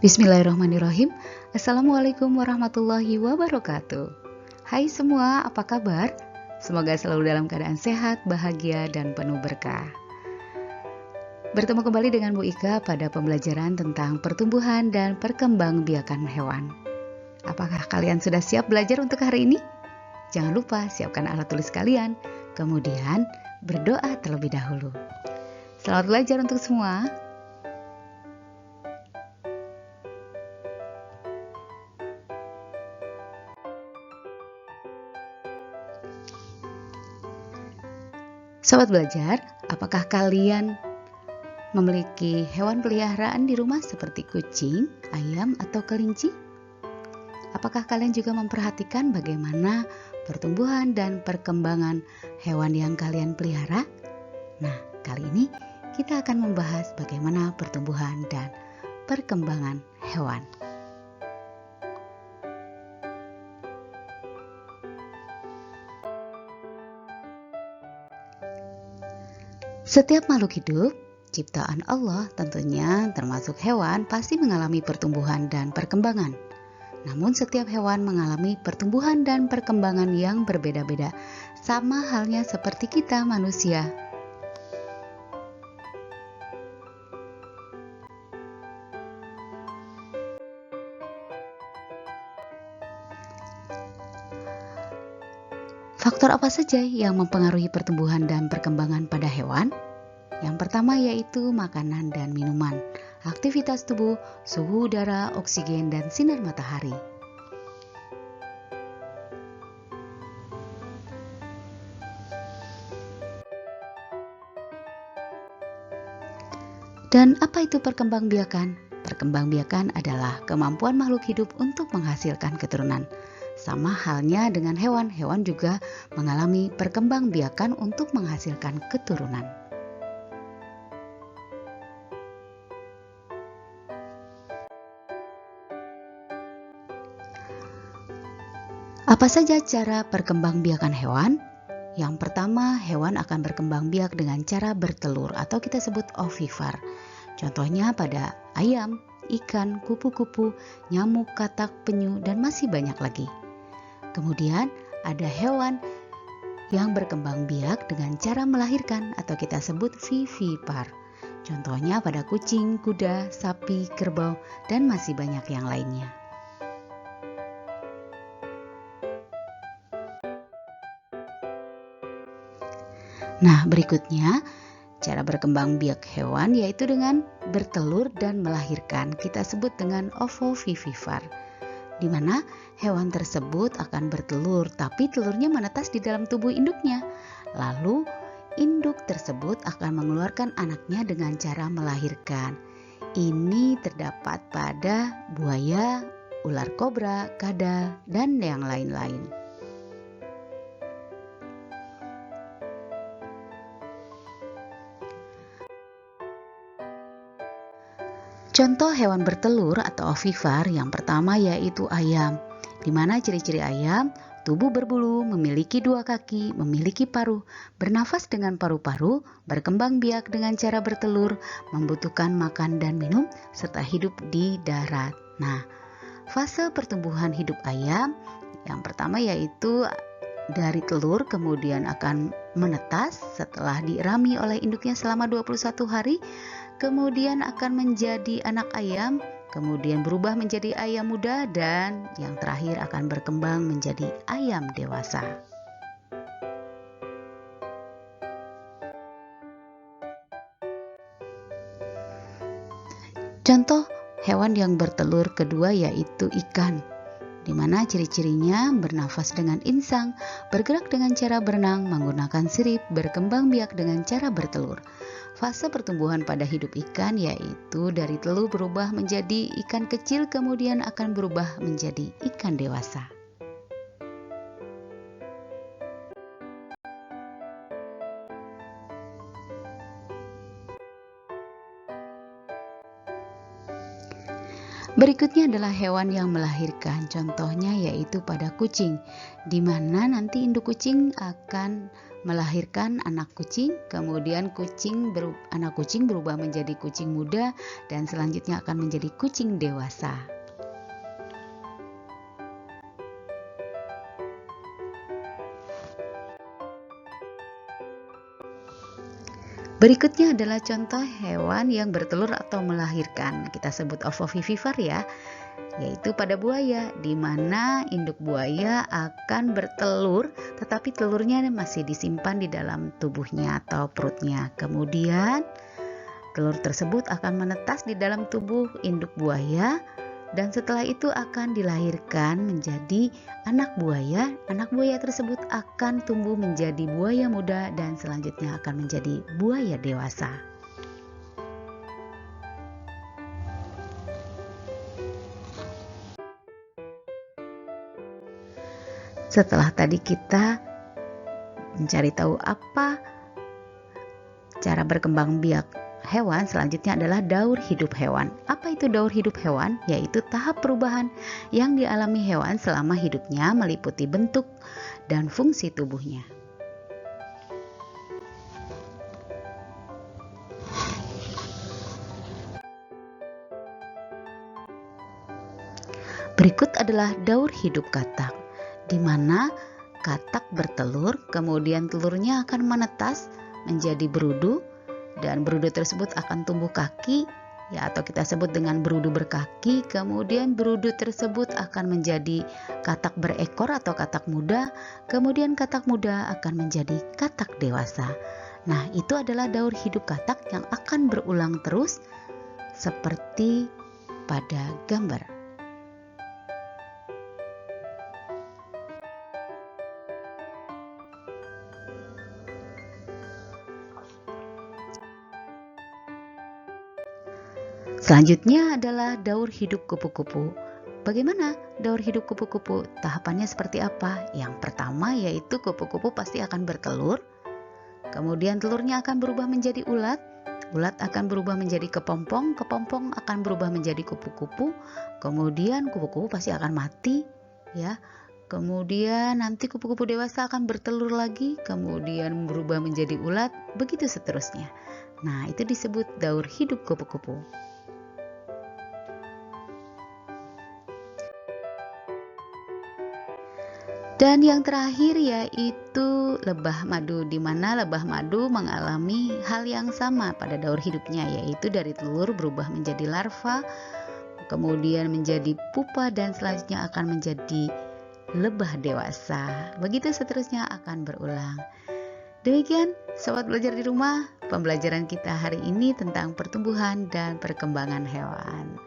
Bismillahirrahmanirrahim. Assalamualaikum warahmatullahi wabarakatuh. Hai semua, apa kabar? Semoga selalu dalam keadaan sehat, bahagia, dan penuh berkah. Bertemu kembali dengan Bu Ika pada pembelajaran tentang pertumbuhan dan perkembangbiakan hewan. Apakah kalian sudah siap belajar untuk hari ini? Jangan lupa siapkan alat tulis kalian, kemudian berdoa terlebih dahulu. Selamat belajar untuk semua. Sobat belajar, apakah kalian memiliki hewan peliharaan di rumah seperti kucing, ayam, atau kelinci? Apakah kalian juga memperhatikan bagaimana pertumbuhan dan perkembangan hewan yang kalian pelihara? Nah, kali ini kita akan membahas bagaimana pertumbuhan dan perkembangan hewan. Setiap makhluk hidup, ciptaan Allah tentunya termasuk hewan pasti mengalami pertumbuhan dan perkembangan. Namun setiap hewan mengalami pertumbuhan dan perkembangan yang berbeda-beda, sama halnya seperti kita manusia. Faktor apa saja yang mempengaruhi pertumbuhan dan perkembangan pada hewan? Yang pertama yaitu makanan dan minuman, aktivitas tubuh, suhu udara, oksigen, dan sinar matahari. Dan apa itu perkembangbiakan? Perkembangbiakan adalah kemampuan makhluk hidup untuk menghasilkan keturunan. Sama halnya dengan hewan, hewan juga mengalami perkembangbiakan untuk menghasilkan keturunan. Apa saja cara perkembangbiakan hewan? Yang pertama, hewan akan berkembang biak dengan cara bertelur atau kita sebut ovivar. Contohnya pada ayam, ikan, kupu-kupu, nyamuk, katak, penyu, dan masih banyak lagi. Kemudian ada hewan yang berkembang biak dengan cara melahirkan atau kita sebut vivipar. Contohnya pada kucing, kuda, sapi, kerbau, dan masih banyak yang lainnya. Nah, berikutnya cara berkembang biak hewan yaitu dengan bertelur dan melahirkan. Kita sebut dengan ovovivivar, di mana hewan tersebut akan bertelur, tapi telurnya menetas di dalam tubuh induknya. Lalu induk tersebut akan mengeluarkan anaknya dengan cara melahirkan. Ini terdapat pada buaya, ular kobra, kadal, dan yang lain-lain. Contoh hewan bertelur atau ovivar yang pertama yaitu ayam, di mana ciri-ciri ayam, tubuh berbulu, memiliki 2 kaki, memiliki paruh, bernafas dengan paru-paru, berkembang biak dengan cara bertelur, membutuhkan makan dan minum, serta hidup di darat. Nah, fase pertumbuhan hidup ayam yang pertama yaitu dari telur kemudian akan menetas setelah dirami oleh induknya selama 21 hari. Kemudian akan menjadi anak ayam, kemudian berubah menjadi ayam muda, dan yang terakhir akan berkembang menjadi ayam dewasa. Contoh hewan yang bertelur kedua yaitu ikan, di mana ciri-cirinya bernafas dengan insang, bergerak dengan cara berenang, menggunakan sirip, berkembang biak dengan cara bertelur. Fase pertumbuhan pada hidup ikan yaitu dari telur berubah menjadi ikan kecil, kemudian akan berubah menjadi ikan dewasa. Berikutnya adalah hewan yang melahirkan. Contohnya yaitu pada kucing, di mana nanti induk kucing akan melahirkan anak kucing, kemudian anak kucing berubah menjadi kucing muda, dan selanjutnya akan menjadi kucing dewasa. Berikutnya adalah contoh hewan yang bertelur atau melahirkan. Kita sebut ovovivipar ya, yaitu pada buaya, di mana induk buaya akan bertelur, tetapi telurnya masih disimpan di dalam tubuhnya atau perutnya. Kemudian telur tersebut akan menetas di dalam tubuh induk buaya, dan setelah itu akan dilahirkan menjadi anak buaya. Anak buaya tersebut akan tumbuh menjadi buaya muda dan selanjutnya akan menjadi buaya dewasa. Setelah tadi kita mencari tahu apa cara berkembang biak hewan, selanjutnya adalah daur hidup hewan. Apa itu daur hidup hewan? Yaitu tahap perubahan yang dialami hewan selama hidupnya, meliputi bentuk dan fungsi tubuhnya. Berikut adalah daur hidup katak, di mana katak bertelur, kemudian telurnya akan menetas menjadi berudu, dan berudu tersebut akan tumbuh kaki, ya, atau kita sebut dengan berudu berkaki. Kemudian berudu tersebut akan menjadi katak berekor atau katak muda, kemudian katak muda akan menjadi katak dewasa. Nah, itu adalah daur hidup katak yang akan berulang terus seperti pada gambar. Selanjutnya adalah daur hidup kupu-kupu. Bagaimana daur hidup kupu-kupu? Tahapannya seperti apa? Yang pertama yaitu kupu-kupu pasti akan bertelur, kemudian telurnya akan berubah menjadi ulat, ulat akan berubah menjadi kepompong, kepompong akan berubah menjadi kupu-kupu, kemudian kupu-kupu pasti akan mati, ya. Kemudian nanti kupu-kupu dewasa akan bertelur lagi, kemudian berubah menjadi ulat, begitu seterusnya. Nah, itu disebut daur hidup kupu-kupu. Dan yang terakhir yaitu lebah madu, di mana lebah madu mengalami hal yang sama pada daur hidupnya, yaitu dari telur berubah menjadi larva, kemudian menjadi pupa, dan selanjutnya akan menjadi lebah dewasa. Begitu seterusnya akan berulang. Demikian sobat belajar di rumah, pembelajaran kita hari ini tentang pertumbuhan dan perkembangan hewan.